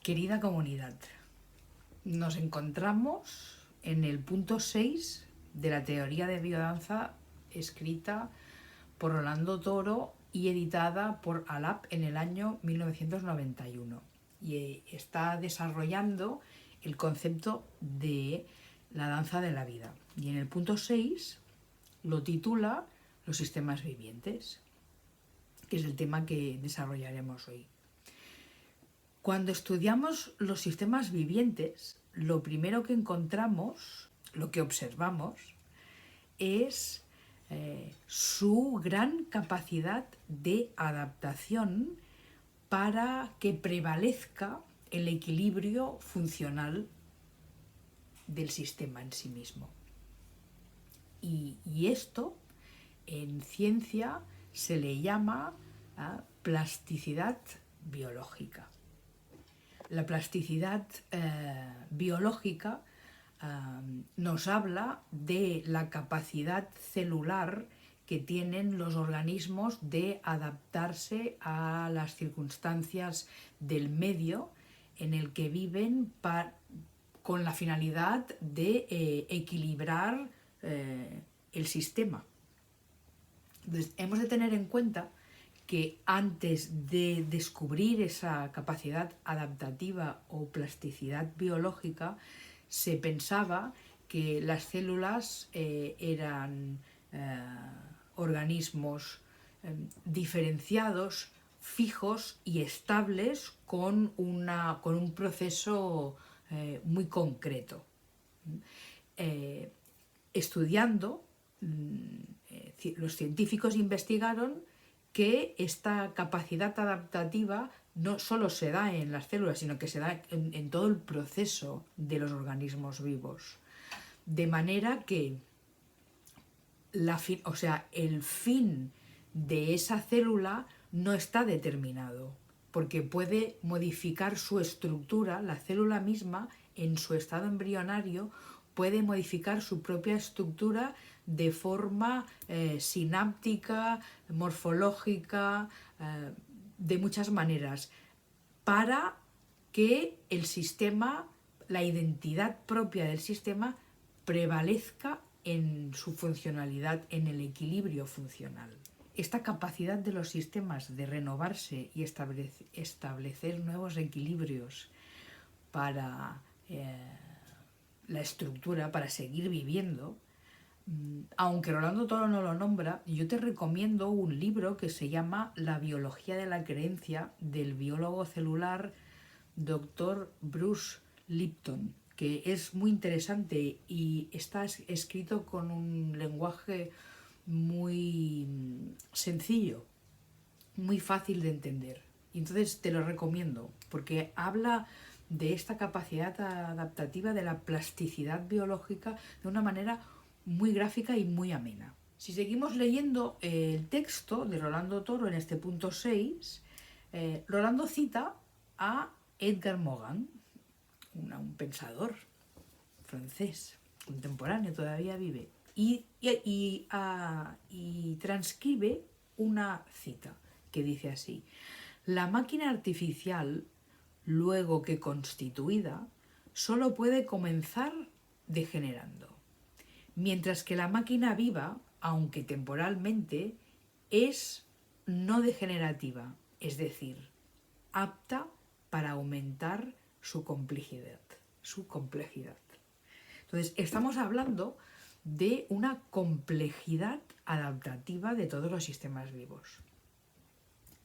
Querida comunidad, nos encontramos en el punto 6 de la teoría de biodanza escrita por Rolando Toro y editada por ALAP en el año 1991. Y está desarrollando el concepto de la danza de la vida. Y en el punto 6 lo titula Los sistemas vivientes, que es el tema que desarrollaremos hoy. Cuando estudiamos los sistemas vivientes, lo primero que encontramos, lo que observamos, es su gran capacidad de adaptación para que prevalezca el equilibrio funcional del sistema en sí mismo. Y esto en ciencia se le llama plasticidad biológica. La plasticidad biológica nos habla de la capacidad celular que tienen los organismos de adaptarse a las circunstancias del medio en el que viven con la finalidad de equilibrar el sistema. Entonces, hemos de tener en cuenta que antes de descubrir esa capacidad adaptativa o plasticidad biológica, se pensaba que las células eran organismos diferenciados, fijos y estables con un proceso muy concreto. Estudiando, los científicos investigaron que esta capacidad adaptativa no solo se da en las células, sino que se da en todo el proceso de los organismos vivos. De manera que el fin de esa célula no está determinado, porque puede modificar su estructura, la célula misma, en su estado embrionario, puede modificar su propia estructura de forma sináptica, morfológica, de muchas maneras, para que el sistema, la identidad propia del sistema, prevalezca en su funcionalidad, en el equilibrio funcional. Esta capacidad de los sistemas de renovarse y establecer nuevos equilibrios para la estructura, para seguir viviendo, aunque Rolando Toro no lo nombra, yo te recomiendo un libro que se llama La biología de la creencia, del biólogo celular Dr. Bruce Lipton, que es muy interesante y está escrito con un lenguaje muy sencillo, muy fácil de entender. Entonces te lo recomiendo, porque habla de esta capacidad adaptativa, de la plasticidad biológica, de una manera muy gráfica y muy amena. Si seguimos leyendo el texto de Rolando Toro en este punto 6, Rolando cita a Edgar Morin, un pensador francés contemporáneo, todavía vive, y transcribe una cita que dice así: la máquina artificial, luego que constituida, solo puede comenzar degenerando, mientras que la máquina viva, aunque temporalmente, es no degenerativa, es decir, apta para aumentar su complejidad. Entonces, estamos hablando de una complejidad adaptativa de todos los sistemas vivos.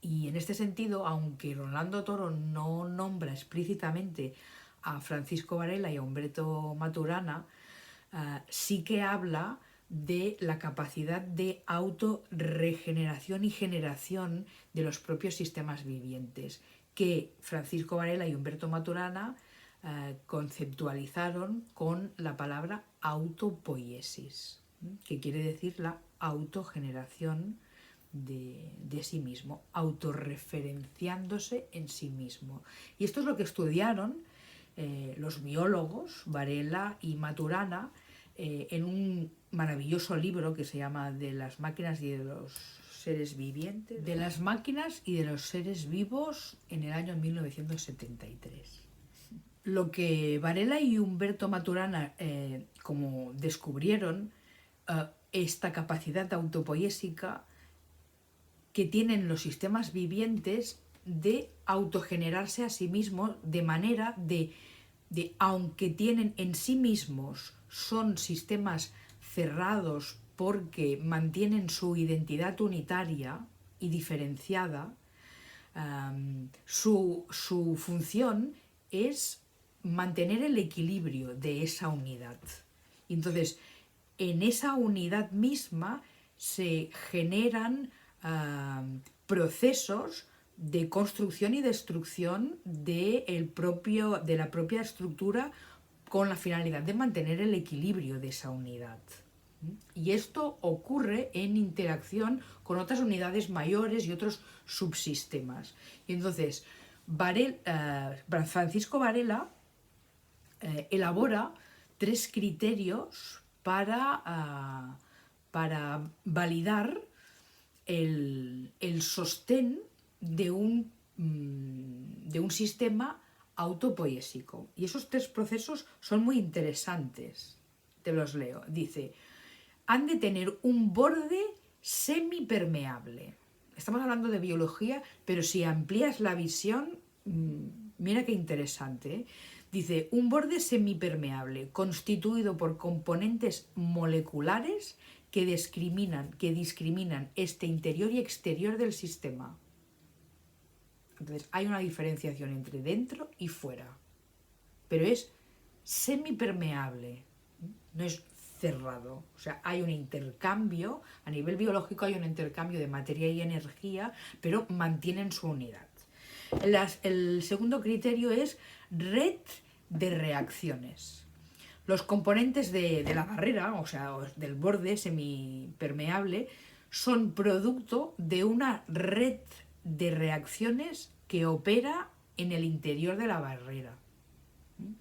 Y en este sentido, aunque Rolando Toro no nombra explícitamente a Francisco Varela y a Humberto Maturana, sí que habla de la capacidad de autorregeneración y generación de los propios sistemas vivientes, que Francisco Varela y Humberto Maturana conceptualizaron con la palabra autopoiesis, que quiere decir la autogeneración de sí mismo, autorreferenciándose en sí mismo. Y esto es lo que estudiaron los biólogos Varela y Maturana en un maravilloso libro que se llama De las máquinas y de los seres vivientes, de las máquinas y de los seres vivos, en el año 1973. Lo que Varela y Humberto Maturana como descubrieron, esta capacidad autopoiésica que tienen los sistemas vivientes de autogenerarse a sí mismos de manera aunque tienen en sí mismos, son sistemas cerrados porque mantienen su identidad unitaria y diferenciada, su función es mantener el equilibrio de esa unidad. Entonces, en esa unidad misma se generan procesos de construcción y destrucción de la propia estructura con la finalidad de mantener el equilibrio de esa unidad. Y esto ocurre en interacción con otras unidades mayores y otros subsistemas. Y entonces, Francisco Varela elabora 3 criterios para validar el sostén de un sistema autopoiésico. Y esos 3 procesos son muy interesantes. Te los leo. Dice, han de tener un borde semipermeable. Estamos hablando de biología, pero si amplías la visión, mira qué interesante, ¿eh? Dice, un borde semipermeable constituido por componentes moleculares que discriminan este interior y exterior del sistema. Entonces, hay una diferenciación entre dentro y fuera, pero es semipermeable, no es cerrado. O sea, hay un intercambio, a nivel biológico hay un intercambio de materia y energía, pero mantienen su unidad. El segundo criterio es red de reacciones. Los componentes de la barrera, o sea, del borde semipermeable, son producto de una red de reacciones que opera en el interior de la barrera.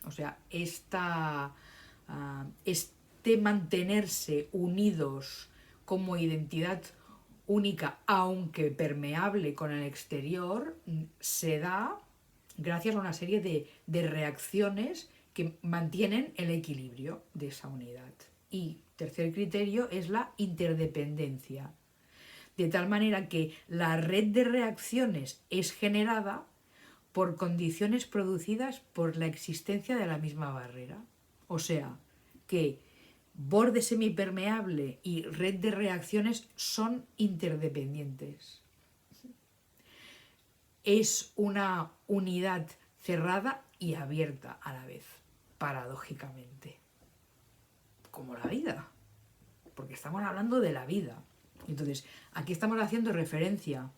O sea, este mantenerse unidos como identidad única, aunque permeable con el exterior, se da gracias a una serie de reacciones que mantienen el equilibrio de esa unidad. Y tercer criterio es la interdependencia, de tal manera que la red de reacciones es generada por condiciones producidas por la existencia de la misma barrera. O sea, que borde semipermeable y red de reacciones son interdependientes. Es una unidad cerrada y abierta a la vez, paradójicamente, como la vida, porque estamos hablando de la vida. Entonces, aquí estamos haciendo referencia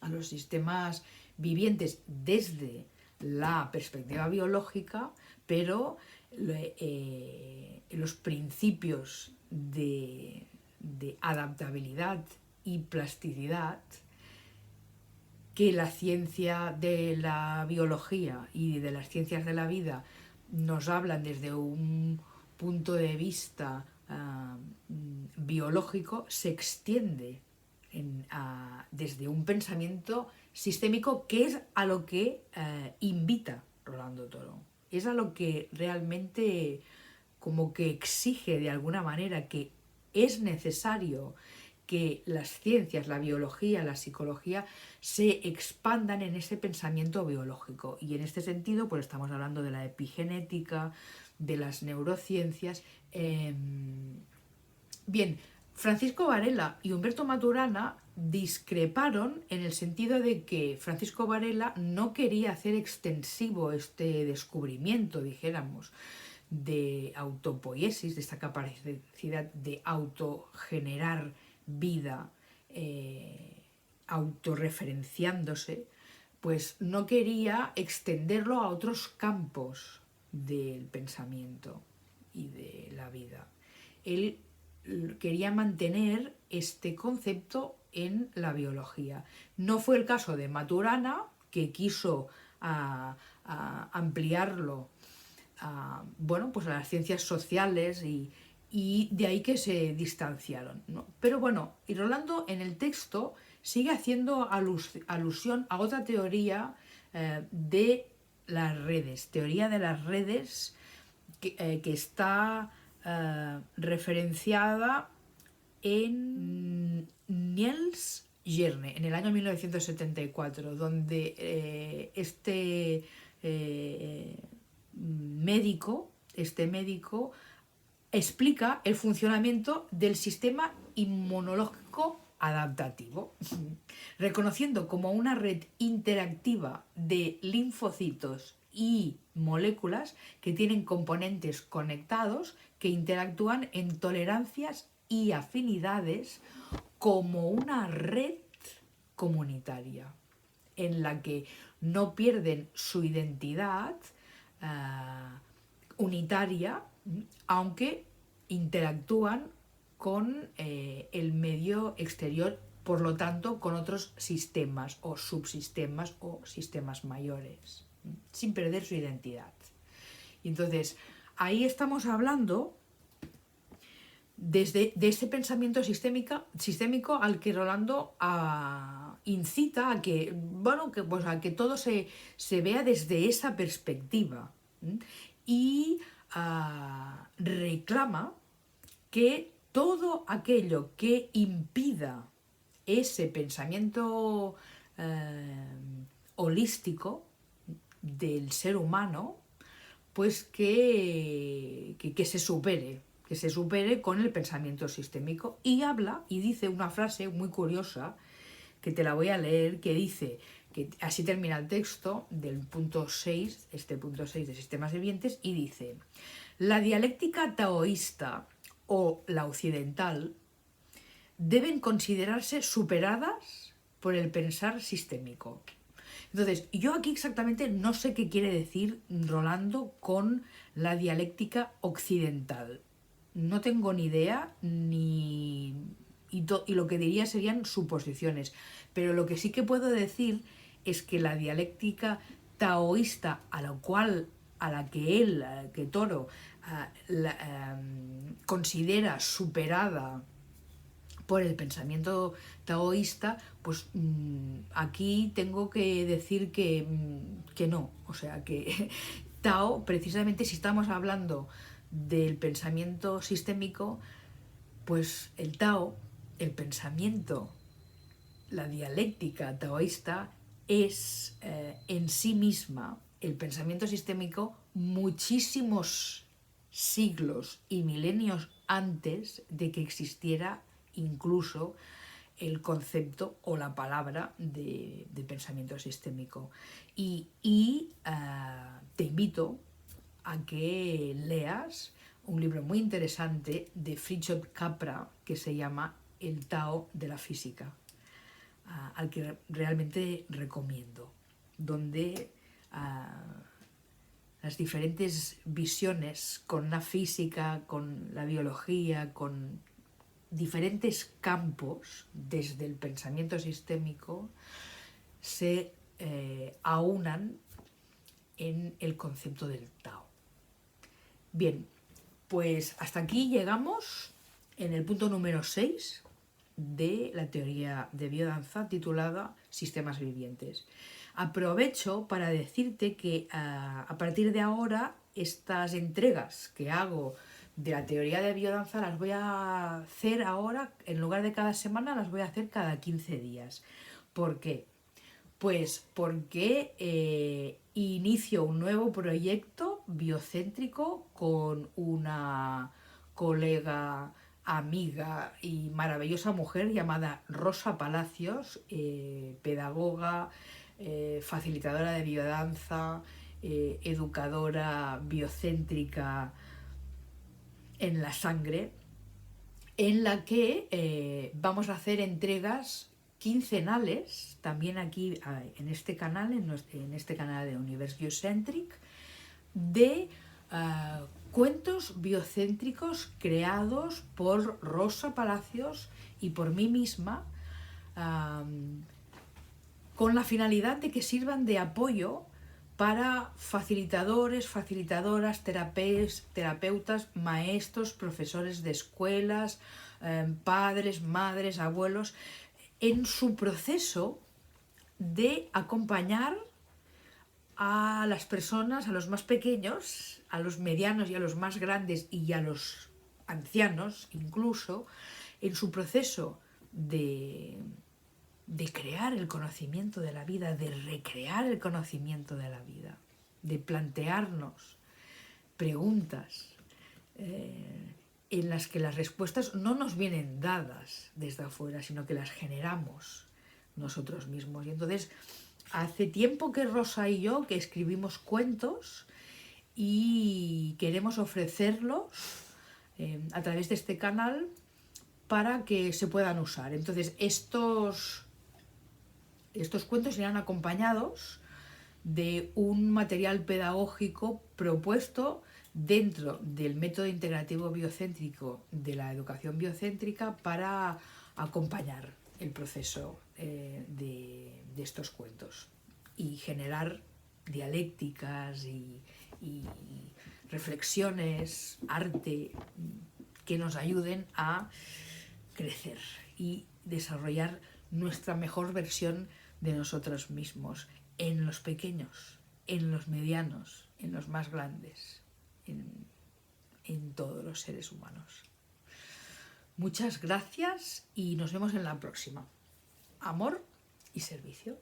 a los sistemas vivientes desde la perspectiva biológica, pero los principios de adaptabilidad y plasticidad que la ciencia de la biología y de las ciencias de la vida nos hablan desde un punto de vista biológico, se extiende desde un pensamiento sistémico, que es a lo que invita Rolando Toro. Es a lo que realmente como que exige de alguna manera que es necesario que las ciencias, la biología, la psicología se expandan en ese pensamiento biológico. Y en este sentido, pues estamos hablando de la epigenética, de las neurociencias. Bien, Francisco Varela y Humberto Maturana discreparon en el sentido de que Francisco Varela no quería hacer extensivo este descubrimiento, dijéramos, de autopoiesis, de esta capacidad de autogenerar vida, autorreferenciándose, pues no quería extenderlo a otros campos del pensamiento y de la vida. Él quería mantener este concepto en la biología. No fue el caso de Maturana, que quiso ampliarlo pues a las ciencias sociales y de ahí que se distanciaron, ¿no? Pero bueno, y Rolando en el texto sigue haciendo alusión a otra teoría de las redes, teoría de las redes que está referenciada en Niels Jerne, en el año 1974, donde este médico explica el funcionamiento del sistema inmunológico adaptativo, reconociendo como una red interactiva de linfocitos y moléculas que tienen componentes conectados que interactúan en tolerancias y afinidades como una red comunitaria en la que no pierden su identidad unitaria, aunque interactúan con el medio exterior, por lo tanto con otros sistemas o subsistemas o sistemas mayores, sin perder su identidad. Y entonces ahí estamos hablando de ese pensamiento sistémico al que Rolando incita a que, pues a que todo se vea desde esa perspectiva, y reclama que todo aquello que impida ese pensamiento holístico del ser humano, pues que se supere con el pensamiento sistémico. Y habla y dice una frase muy curiosa, que te la voy a leer, que dice, que así termina el texto del punto 6, este punto 6 de sistemas vivientes, y dice: la dialéctica taoísta o la occidental deben considerarse superadas por el pensar sistémico. Entonces, yo aquí exactamente no sé qué quiere decir Rolando con la dialéctica occidental. No tengo ni idea, y lo que diría serían suposiciones. Pero lo que sí que puedo decir es que la dialéctica taoísta a la que Toro considera superada por el pensamiento taoísta, pues aquí tengo que decir que no. O sea, que Tao, precisamente si estamos hablando del pensamiento sistémico, pues el Tao, el pensamiento, la dialéctica taoísta es en sí misma, el pensamiento sistémico, muchísimos siglos y milenios antes de que existiera incluso el concepto o la palabra de pensamiento sistémico. Y te invito a que leas un libro muy interesante de Fritjof Capra que se llama El Tao de la física, al que realmente recomiendo, donde las diferentes visiones con la física, con la biología, con diferentes campos desde el pensamiento sistémico se aunan en el concepto del Tao. Bien, pues hasta aquí llegamos en el punto número 6 de la teoría de biodanza, titulada Sistemas vivientes. Aprovecho para decirte que a partir de ahora estas entregas que hago de la teoría de biodanza las voy a hacer ahora, en lugar de cada semana, las voy a hacer cada 15 días. ¿Por qué? Pues porque inicio un nuevo proyecto biocéntrico con una colega, amiga y maravillosa mujer llamada Rosa Palacios, pedagoga, facilitadora de biodanza, educadora biocéntrica en la sangre, en la que vamos a hacer entregas quincenales, también aquí en este canal, en este canal de Universe Biocentric, de cuentos biocéntricos creados por Rosa Palacios y por mí misma, con la finalidad de que sirvan de apoyo para facilitadores, facilitadoras, terapeutas, maestros, profesores de escuelas, padres, madres, abuelos, en su proceso de acompañar a las personas, a los más pequeños, a los medianos y a los más grandes y a los ancianos incluso, en su proceso de crear el conocimiento de la vida, de recrear el conocimiento de la vida, de plantearnos preguntas en las que las respuestas no nos vienen dadas desde afuera, sino que las generamos nosotros mismos. Y entonces, hace tiempo que Rosa y yo que escribimos cuentos y queremos ofrecerlos a través de este canal para que se puedan usar. Entonces, estos cuentos irán acompañados de un material pedagógico propuesto dentro del método integrativo biocéntrico de la educación biocéntrica para acompañar el proceso de estos cuentos y generar dialécticas y reflexiones, arte, que nos ayuden a crecer y desarrollar nuestra mejor versión de nosotros mismos, en los pequeños, en los medianos, en los más grandes, en todos los seres humanos. Muchas gracias y nos vemos en la próxima. Amor y servicio.